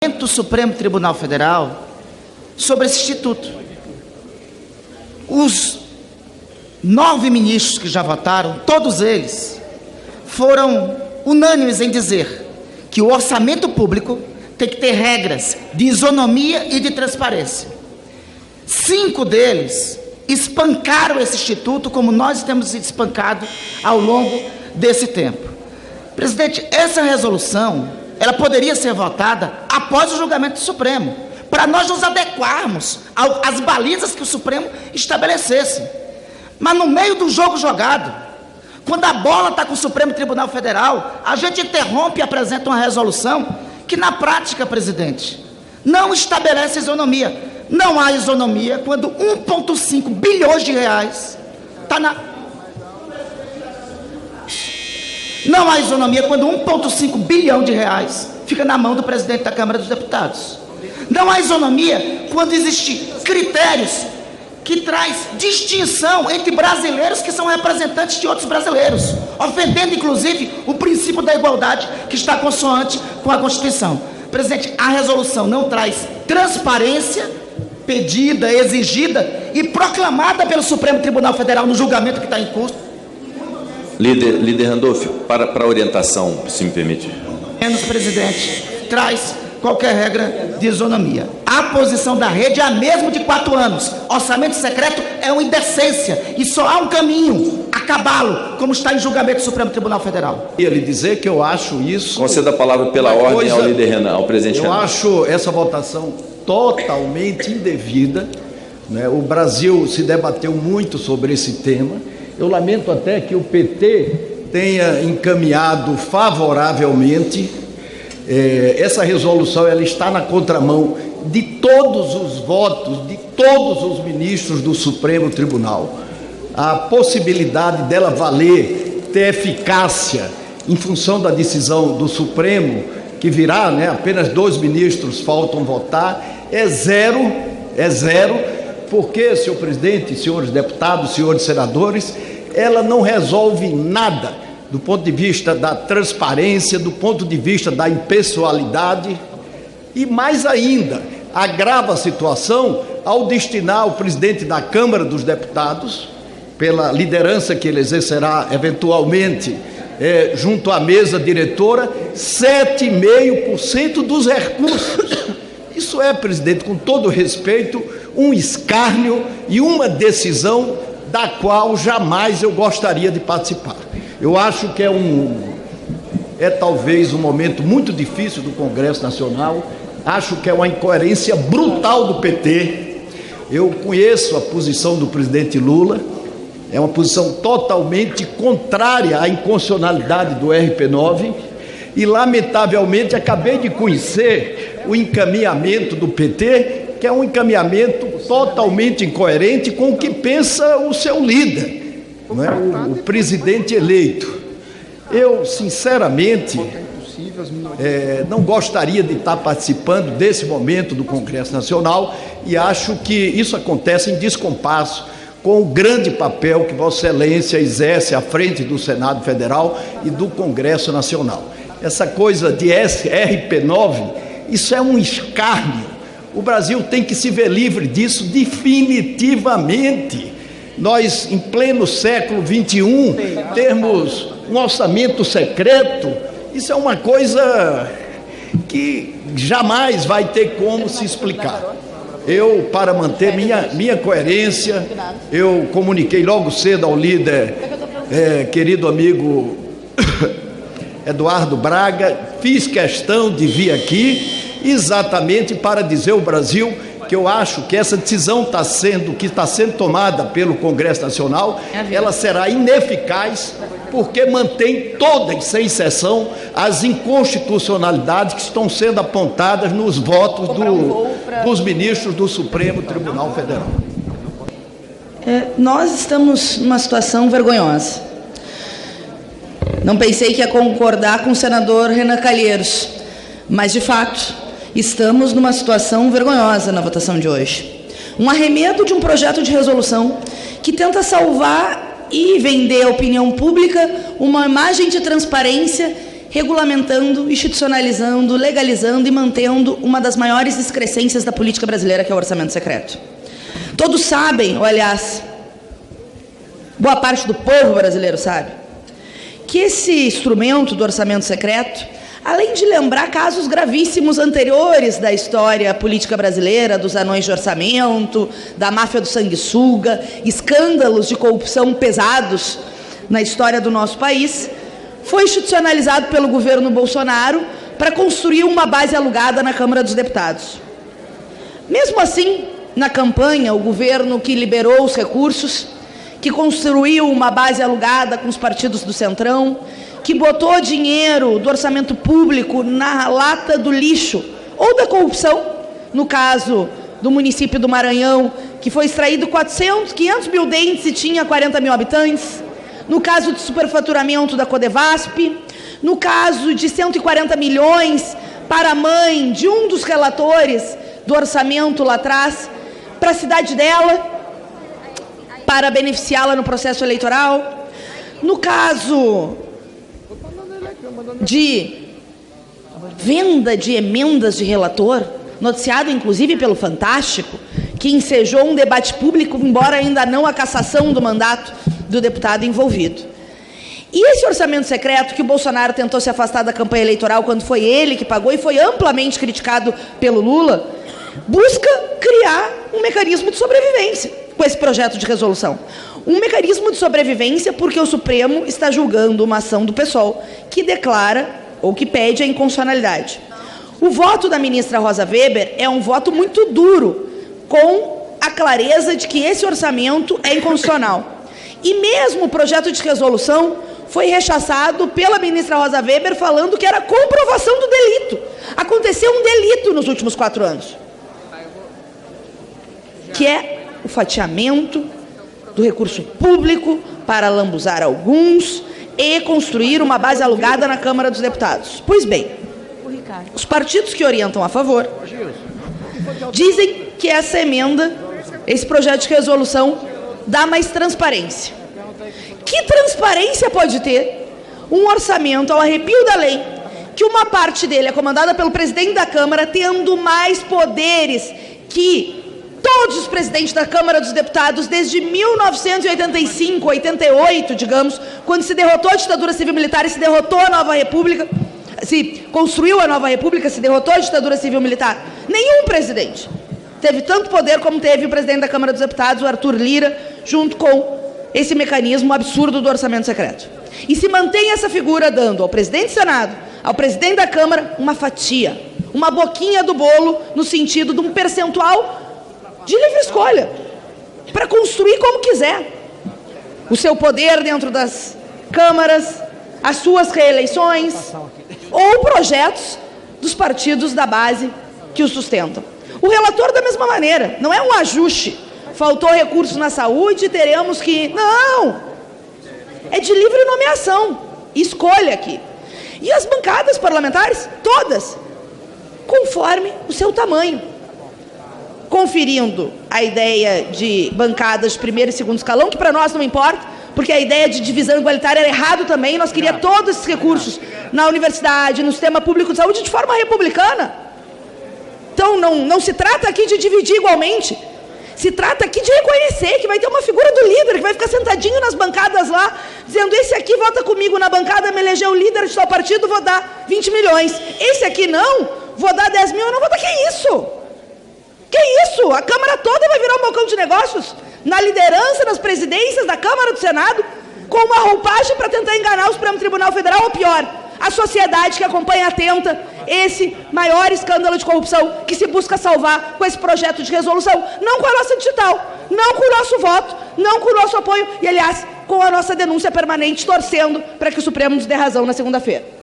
do Supremo Tribunal Federal sobre esse instituto. Os 9 ministros que já votaram, todos eles, foram unânimes em dizer que o orçamento público tem que ter regras de isonomia e de transparência. 5 deles espancaram esse instituto como nós temos espancado ao longo desse tempo. Presidente, essa resolução, ela poderia ser votada após o julgamento do Supremo, para nós nos adequarmos às balizas que o Supremo estabelecesse. Mas no meio do jogo jogado, quando a bola está com o Supremo Tribunal Federal, a gente interrompe e apresenta uma resolução que, na prática, presidente, não estabelece isonomia. Não há isonomia quando 1,5 bilhões de reais está na... Não há isonomia quando 1,5 bilhão de reais fica na mão do presidente da Câmara dos Deputados. Não há isonomia quando existem critérios que traz distinção entre brasileiros que são representantes de outros brasileiros, ofendendo, inclusive, o princípio da igualdade que está consoante com a Constituição. Presidente, a resolução não traz transparência pedida, exigida e proclamada pelo Supremo Tribunal Federal no julgamento que está em curso. Líder Randolph, para orientação, se me permite. Menos, presidente, traz qualquer regra de isonomia. A posição da rede é a mesma de 4 anos. Orçamento secreto é uma indecência e só há um caminho, acabá-lo, como está em julgamento do Supremo Tribunal Federal. Eu ia lhe dizer que eu acho isso... Conceda a palavra pela ordem ao líder Renan, ao presidente Renan. Eu acho essa votação totalmente indevida, né? O Brasil se debateu muito sobre esse tema. Eu lamento até que o PT tenha encaminhado favoravelmente. Essa resolução, ela está na contramão de todos os votos de todos os ministros do Supremo Tribunal. A possibilidade dela valer, ter eficácia em função da decisão do Supremo, que virá, né, apenas 2 ministros faltam votar, é zero, porque, senhor presidente, senhores deputados, senhores senadores, ela não resolve nada do ponto de vista da transparência, do ponto de vista da impessoalidade, e mais ainda, agrava a situação ao destinar o presidente da Câmara dos Deputados, pela liderança que ele exercerá eventualmente junto à mesa diretora, 7,5% dos recursos. Isso é, presidente, com todo respeito, um escárnio e uma decisão da qual jamais eu gostaria de participar. Eu acho que é talvez um momento muito difícil do Congresso Nacional, acho que é uma incoerência brutal do PT. Eu conheço a posição do presidente Lula, é uma posição totalmente contrária à inconstitucionalidade do RP9 e, lamentavelmente, acabei de conhecer o encaminhamento do PT, que é um encaminhamento totalmente incoerente com o que pensa o seu líder, não é? O presidente eleito. Eu, sinceramente, não gostaria de estar participando desse momento do Congresso Nacional e acho que isso acontece em descompasso com o grande papel que Vossa Excelência exerce à frente do Senado Federal e do Congresso Nacional. Essa coisa de RP9, isso é um escárnio. O Brasil tem que se ver livre disso definitivamente. Nós, em pleno século XXI, termos um orçamento secreto, isso é uma coisa que jamais vai ter como se explicar. Eu, para manter minha coerência, eu comuniquei logo cedo ao líder, querido amigo Eduardo Braga, fiz questão de vir aqui exatamente para dizer ao Brasil que eu acho que essa decisão que está sendo tomada pelo Congresso Nacional, ela será ineficaz porque mantém todas, sem exceção, as inconstitucionalidades que estão sendo apontadas nos votos dos ministros do Supremo Tribunal Federal. Nós estamos numa situação vergonhosa. Não pensei que ia concordar com o senador Renan Calheiros, mas, de fato, estamos numa situação vergonhosa na votação de hoje. Um arremedo de um projeto de resolução que tenta salvar e vender à opinião pública uma imagem de transparência regulamentando, institucionalizando, legalizando e mantendo uma das maiores excrescências da política brasileira, que é o orçamento secreto. Todos sabem, ou aliás, boa parte do povo brasileiro sabe, que esse instrumento do orçamento secreto, além de lembrar casos gravíssimos anteriores da história política brasileira, dos anões de orçamento, da máfia do sanguessuga, escândalos de corrupção pesados na história do nosso país, foi institucionalizado pelo governo Bolsonaro para construir uma base alugada na Câmara dos Deputados. Mesmo assim, na campanha, o governo que liberou os recursos, que construiu uma base alugada com os partidos do Centrão, que botou dinheiro do orçamento público na lata do lixo ou da corrupção, no caso do município do Maranhão, que foi extraído 500 mil dentes e tinha 40 mil habitantes, no caso de superfaturamento da Codevasp, no caso de 140 milhões para a mãe de um dos relatores do orçamento lá atrás, para a cidade dela, para beneficiá-la no processo eleitoral, no caso de venda de emendas de relator, noticiado inclusive pelo Fantástico, que ensejou um debate público, embora ainda não a cassação do mandato do deputado envolvido. E esse orçamento secreto, que o Bolsonaro tentou se afastar da campanha eleitoral quando foi ele que pagou e foi amplamente criticado pelo Lula, busca criar um mecanismo de sobrevivência com esse projeto de resolução. Um mecanismo de sobrevivência porque o Supremo está julgando uma ação do PSOL que declara ou que pede a inconstitucionalidade. O voto da ministra Rosa Weber é um voto muito duro, com a clareza de que esse orçamento é inconstitucional. E mesmo o projeto de resolução foi rechaçado pela ministra Rosa Weber, falando que era comprovação do delito. Aconteceu um delito nos últimos 4 anos, que é o fatiamento do recurso público para lambuzar alguns e construir uma base alugada na Câmara dos Deputados. Pois bem, os partidos que orientam a favor dizem que essa emenda, esse projeto de resolução, dá mais transparência. Que transparência pode ter um orçamento ao arrepio da lei, que uma parte dele é comandada pelo presidente da Câmara, tendo mais poderes que todos os presidentes da Câmara dos Deputados desde 1985, 88, digamos, quando se derrotou a ditadura civil-militar e se derrotou a nova república, se construiu a nova república, se derrotou a ditadura civil-militar. Nenhum presidente teve tanto poder como teve o presidente da Câmara dos Deputados, o Arthur Lira, junto com esse mecanismo absurdo do orçamento secreto. E se mantém essa figura dando ao presidente do Senado, ao presidente da Câmara, uma fatia, uma boquinha do bolo, no sentido de um percentual de livre escolha, para construir como quiser o seu poder dentro das câmaras, as suas reeleições, ou projetos dos partidos da base que o sustentam. O relator, da mesma maneira, não é um ajuste. Faltou recurso na saúde, teremos que... Não! É de livre nomeação, escolha aqui. E as bancadas parlamentares, todas, conforme o seu tamanho, conferindo a ideia de bancadas de primeiro e segundo escalão, que para nós não importa, porque a ideia de divisão igualitária era errado também, nós queríamos todos esses recursos na universidade, no sistema público de saúde, de forma republicana. Então, não se trata aqui de dividir igualmente, se trata aqui de reconhecer que vai ter uma figura do líder, que vai ficar sentadinho nas bancadas lá, dizendo, esse aqui vota comigo na bancada, me elegeu líder de tal partido, vou dar 20 milhões. Esse aqui não, vou dar 10 mil, eu não vou dar. Que isso? Que isso? A Câmara toda vai virar um balcão de negócios? Na liderança, nas presidências da Câmara e do Senado, com uma roupagem para tentar enganar o Supremo Tribunal Federal, ou pior, a sociedade que acompanha atenta esse maior escândalo de corrupção que se busca salvar com esse projeto de resolução, não com a nossa digital, não com o nosso voto, não com o nosso apoio e, aliás, com a nossa denúncia permanente, torcendo para que o Supremo nos dê razão na segunda-feira.